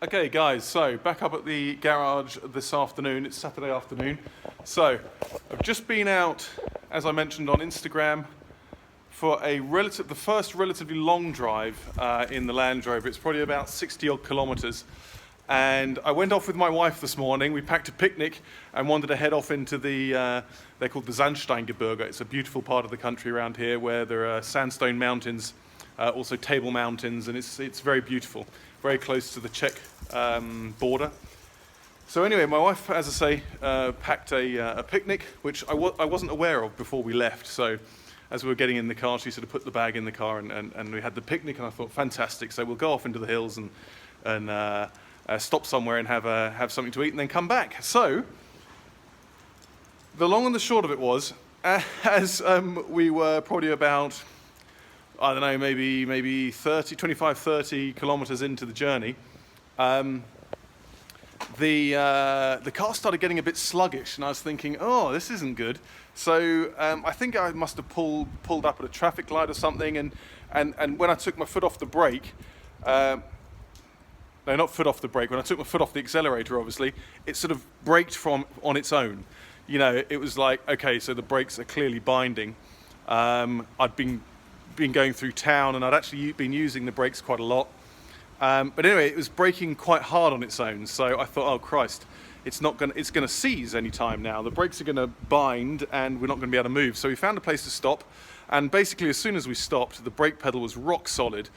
Okay guys, so back up at the garage this afternoon. It's Saturday afternoon. So I've just been out, as I mentioned on Instagram, for the first relatively long drive in the Land Rover. It's probably about 60 odd kilometers. And I went off with my wife this morning. We packed a picnic and wanted to head off into they're called the Sandsteingebirge. It's a beautiful part of the country around here where there are sandstone mountains, also Table Mountains, and it's very beautiful, very close to the Czech border. So anyway, my wife, as I say, packed a picnic, which I wasn't aware of before we left. So as we were getting in the car, she sort of put the bag in the car, and we had the picnic, and I thought, fantastic. So we'll go off into the hills and stop somewhere and have something to eat and then come back. So the long and the short of it was, as we were probably about, I don't know, maybe 25, 30 kilometers into the journey, the car started getting a bit sluggish, and I was thinking, oh, this isn't good. So I think I must have pulled up at a traffic light or something, and when I took my foot off the brake, no, not foot off the brake. When I took my foot off the accelerator, obviously, it sort of braked on its own. You know, it was like, okay, so the brakes are clearly binding. I'd been going through town, and I'd actually been using the brakes quite a lot. But anyway, it was braking quite hard on its own. So I thought, oh Christ, it's going to seize any time now. The brakes are going to bind, and we're not going to be able to move. So we found a place to stop, and basically, as soon as we stopped, the brake pedal was rock solid.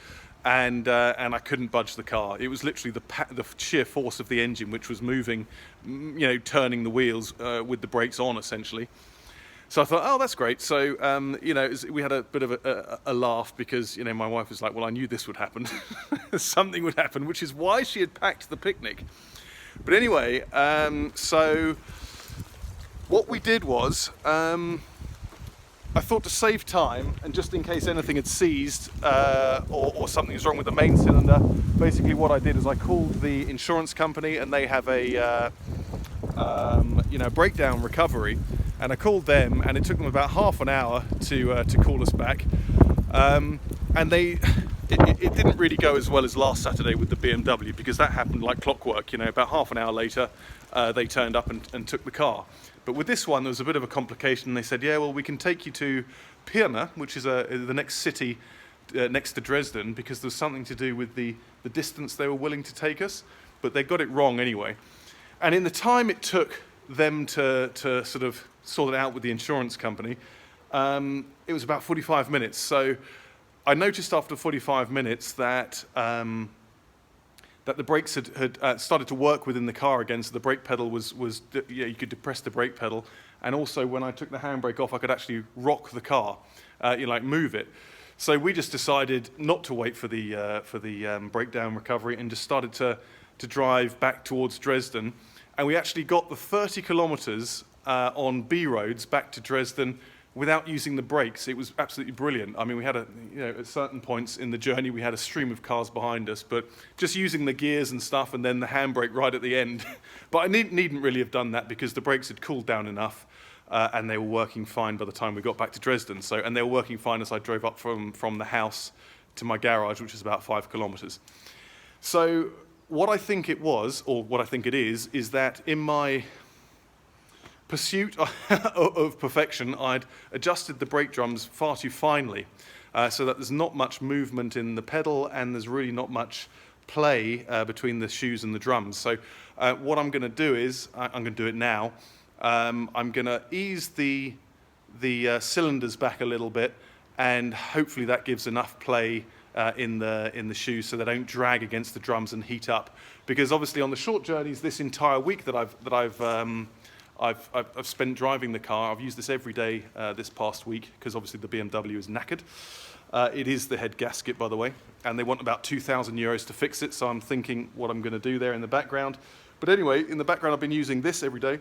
And I couldn't budge the car. It was literally the sheer force of the engine which was moving, you know, turning the wheels with the brakes on, essentially. So I thought, oh, that's great. So, you know, we had a bit of a laugh because, you know, my wife was like, well, I knew this would happen. Something would happen, which is why she had packed the picnic. But anyway, so what we did was, I thought to save time, and just in case anything had seized or something was wrong with the main cylinder, basically what I did is I called the insurance company, and they have a you know, breakdown recovery, and I called them, and it took them about half an hour to call us back, and it didn't really go as well as last Saturday with the BMW, because that happened like clockwork. You know, about half an hour later they turned up and took the car. But with this one, there was a bit of a complication. They said, yeah, well, we can take you to Pirna, which is the next city next to Dresden, because there's something to do with the distance they were willing to take us. But they got it wrong anyway. And in the time it took them to sort of sort it out with the insurance company, it was about 45 minutes. So I noticed after 45 minutes that the brakes had started to work within the car again, so the brake pedal was yeah, you could depress the brake pedal, and also when I took the handbrake off, I could actually rock the car, you know, like move it. So we just decided not to wait for the breakdown recovery, and just started to drive back towards Dresden, and we actually got the 30 kilometers on B roads back to Dresden without using the brakes. It was absolutely brilliant. I mean, we had you know, at certain points in the journey, we had a stream of cars behind us, but just using the gears and stuff, and then the handbrake right at the end. But I needn't really have done that, because the brakes had cooled down enough, and they were working fine by the time we got back to Dresden. So, and they were working fine as I drove up from the house to my garage, which is about 5 kilometers. So what I think it was, or what I think it is that in my pursuit of perfection, I'd adjusted the brake drums far too finely, so that there's not much movement in the pedal, and there's really not much play between the shoes and the drums. So what I'm going to do is, I'm going to do it now, I'm going to ease the cylinders back a little bit, and hopefully that gives enough play in the shoes so they don't drag against the drums and heat up. Because obviously on the short journeys this entire week that I've spent driving the car, I've used this every day this past week, because obviously the BMW is knackered. It is the head gasket, by the way, and they want about 2,000 euros to fix it, so I'm thinking what I'm going to do there in the background. But anyway, in the background I've been using this every day,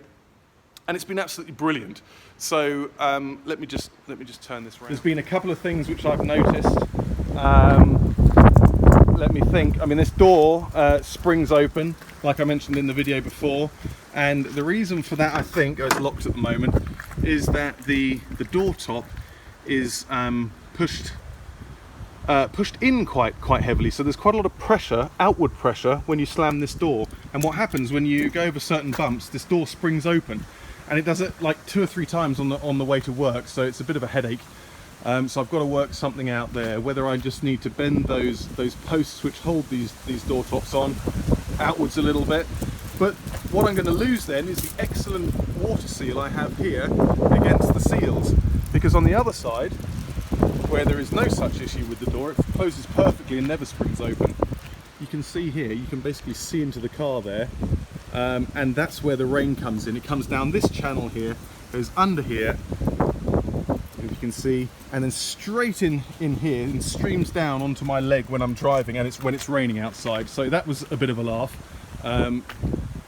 and it's been absolutely brilliant. So let me just turn this around. There's been a couple of things which I've noticed. Let me think. I mean, this door springs open, like I mentioned in the video before, and the reason for that, I think, it's locked at the moment, is that the door top is pushed pushed in quite heavily, so there's quite a lot of pressure, outward pressure, when you slam this door. And what happens when you go over certain bumps, this door springs open, and it does it like 2 or 3 times on the way to work, so it's a bit of a headache. So I've got to work something out there, whether I just need to bend those posts which hold these door tops on outwards a little bit. But what I'm going to lose then is the excellent water seal I have here against the seals, because on the other side, where there is no such issue with the door, it closes perfectly and never springs open. You can see here, you can basically see into the car there, and that's where the rain comes in. It comes down this channel here, goes under here, if you can see, and then straight in here and streams down onto my leg when I'm driving, and when it's raining outside. So that was a bit of a laugh.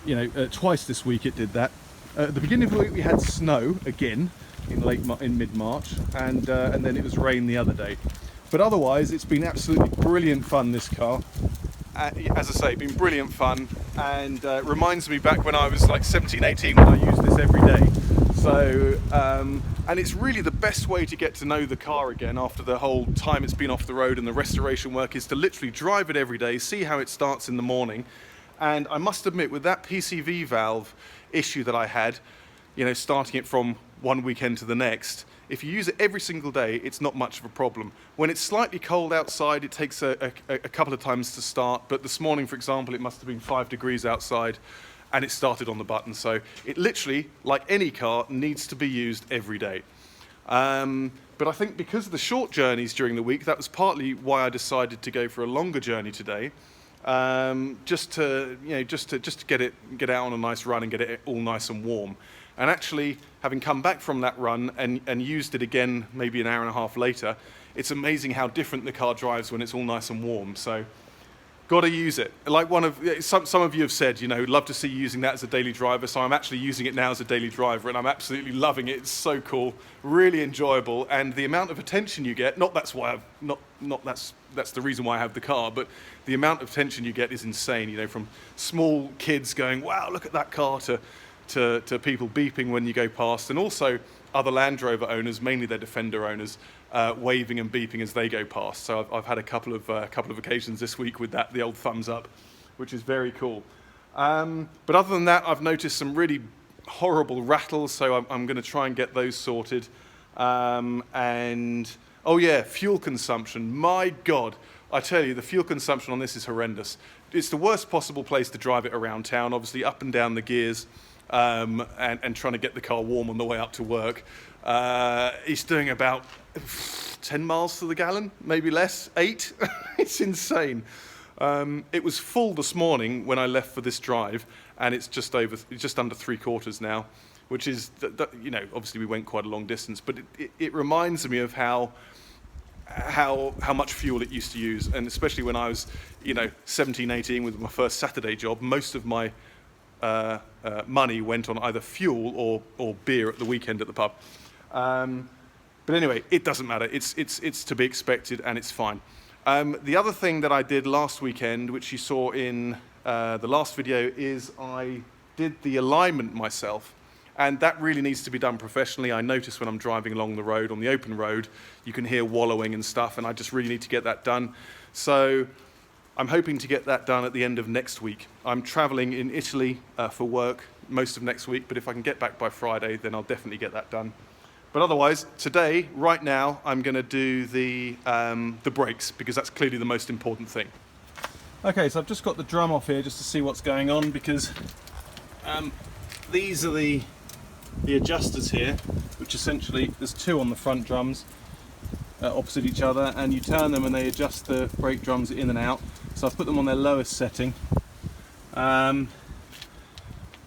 You know, twice this week it did that. At the beginning of the week we had snow again in mid-March, and then it was rain the other day. But otherwise it's been absolutely brilliant fun, this car. As I say, been brilliant fun, and reminds me back when I was like 17, 18 when I used this every day. So, and it's really the best way to get to know the car again after the whole time it's been off the road and the restoration work, is to literally drive it every day, see how it starts in the morning. And I must admit, with that PCV valve issue that I had, you know, starting it from one weekend to the next, if you use it every single day, it's not much of a problem. When it's slightly cold outside, it takes a couple of times to start. But this morning, for example, it must have been 5 degrees outside, and it started on the button. So it literally, like any car, needs to be used every day. But I think because of the short journeys during the week, that was partly why I decided to go for a longer journey today. Just to get out on a nice run and get it all nice and warm. And actually, having come back from that run and used it again maybe an hour and a half later, it's amazing how different the car drives when it's all nice and warm. So, got to use it. Like some of you have said, you know, love to see you using that as a daily driver. So I'm actually using it now as a daily driver, and I'm absolutely loving it. It's so cool, really enjoyable, and the amount of attention you get. That's the reason why I have the car, but the amount of attention you get is insane. You know, from small kids going, "Wow, look at that car," to people beeping when you go past, and also other Land Rover owners, mainly their Defender owners, waving and beeping as they go past. So I've had a couple of occasions this week with that, the old thumbs up, which is very cool. But other than that, I've noticed some really horrible rattles, so I'm going to try and get those sorted. And oh yeah, fuel consumption. My God, I tell you, the fuel consumption on this is horrendous. It's the worst possible place to drive it around town, obviously up and down the gears, and trying to get the car warm on the way up to work. It's doing about 10 miles to the gallon, maybe less, 8. It's insane. It was full this morning when I left for this drive, and it's just under 3/4 now, which is, you know, obviously we went quite a long distance, but it reminds me of how much fuel it used to use, and especially when I was, you know, 17, 18 with my first Saturday job, most of my money went on either fuel or beer at the weekend at the pub. But anyway, it doesn't matter. It's to be expected, and it's fine. The other thing that I did last weekend, which you saw in the last video, is I did the alignment myself. And that really needs to be done professionally. I notice when I'm driving along the road, on the open road, you can hear wallowing and stuff, and I just really need to get that done. So I'm hoping to get that done at the end of next week. I'm traveling in Italy for work most of next week, but if I can get back by Friday, then I'll definitely get that done. But otherwise, today, right now, I'm going to do the brakes, because that's clearly the most important thing. Okay, so I've just got the drum off here just to see what's going on, because these are the adjusters here, which essentially, there's 2 on the front drums opposite each other, and you turn them and they adjust the brake drums in and out. So I've put them on their lowest setting. And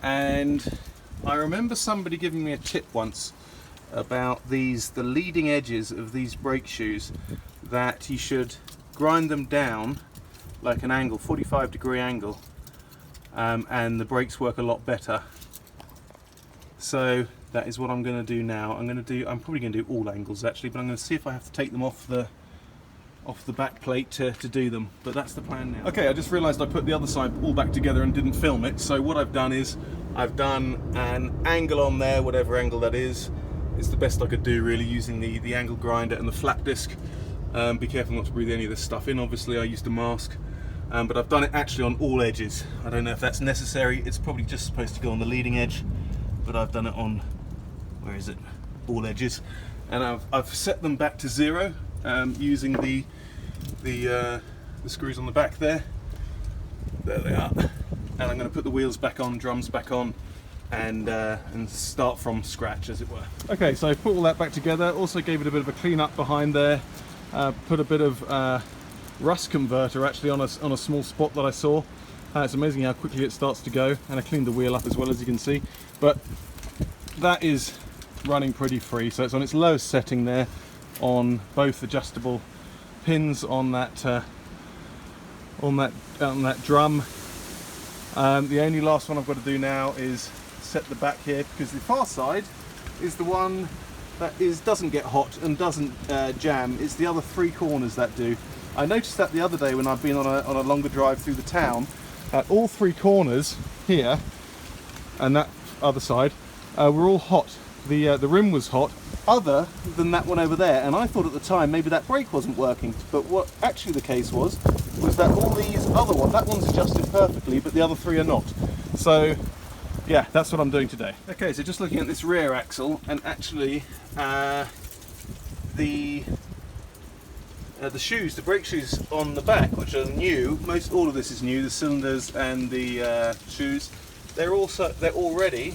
I remember somebody giving me a tip once about the leading edges of these brake shoes, that you should grind them down like an angle, 45-degree angle, and the brakes work a lot better. So that is what I'm going to do now. I'm probably going to do all angles actually, but I'm going to see if I have to take them off the back plate to do them, but that's the plan now. Okay, I just realised I put the other side all back together and didn't film it, so what I've done is I've done an angle on there, whatever angle that is. It's the best I could do really, using the angle grinder and the flat disc. Be careful not to breathe any of this stuff in. Obviously I used a mask, but I've done it actually on all edges. I don't know if that's necessary. It's probably just supposed to go on the leading edge, but I've done it on, where is it, all edges. And I've set them back to 0 using the screws on the back there. There they are. And I'm going to put the wheels back on, drums back on, and start from scratch, as it were. Okay, so I put all that back together. Also gave it a bit of a clean up behind there. Put a bit of rust converter actually on a small spot that I saw. It's amazing how quickly it starts to go, and I cleaned the wheel up as well, as you can see. But that is running pretty free, so it's on its lowest setting there on both adjustable pins on that drum. The only last one I've got to do now is set the back here, because the far side is the one that doesn't get hot and doesn't jam. It's the other 3 corners that do. I noticed that the other day when I've been on a longer drive through the town, all 3 corners here and that other side were all hot. The rim was hot, other than that one over there, and I thought at the time maybe that brake wasn't working, but what actually the case was that all these other ones, that one's adjusted perfectly, but the other 3 are not. So yeah, that's what I'm doing today. Okay, so just looking at this rear axle, and actually the shoes, the brake shoes on the back, which are new, all of this is new, the cylinders and the shoes, they're already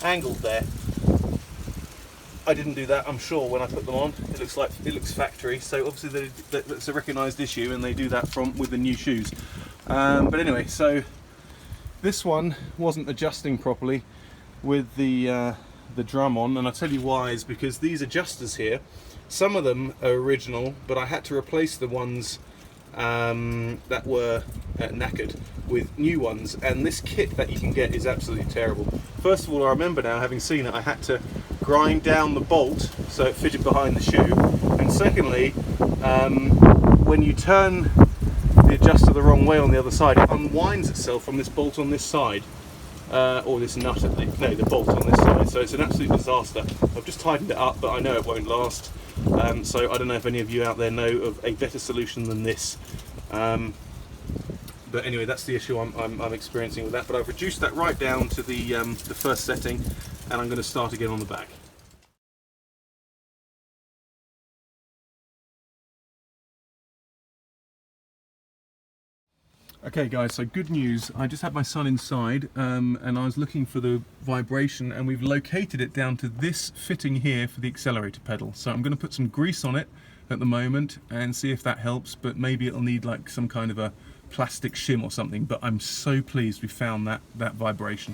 angled there. I didn't do that, I'm sure, when I put them on. It looks factory, so obviously that's a recognised issue, and they do that with the new shoes. But anyway, so this one wasn't adjusting properly with the drum on, and I'll tell you why is because these adjusters here, some of them are original, but I had to replace the ones that were knackered with new ones, and this kit that you can get is absolutely terrible. First of all, I remember now, having seen it, I had to grind down the bolt so it fitted behind the shoe, and secondly, when you turn the adjuster the wrong way on the other side, it unwinds itself from this bolt on this side, or this nut at the bolt on this side, so it's an absolute disaster. I've just tightened it up, but I know it won't last, so I don't know if any of you out there know of a better solution than this. But anyway, that's the issue I'm experiencing with that. But I've reduced that right down to the first setting, and I'm going to start again on the back. Okay guys, so good news. I just had my son inside and I was looking for the vibration, and we've located it down to this fitting here for the accelerator pedal. So I'm going to put some grease on it at the moment and see if that helps, but maybe it'll need like some kind of a plastic shim or something, but I'm so pleased we found that vibration.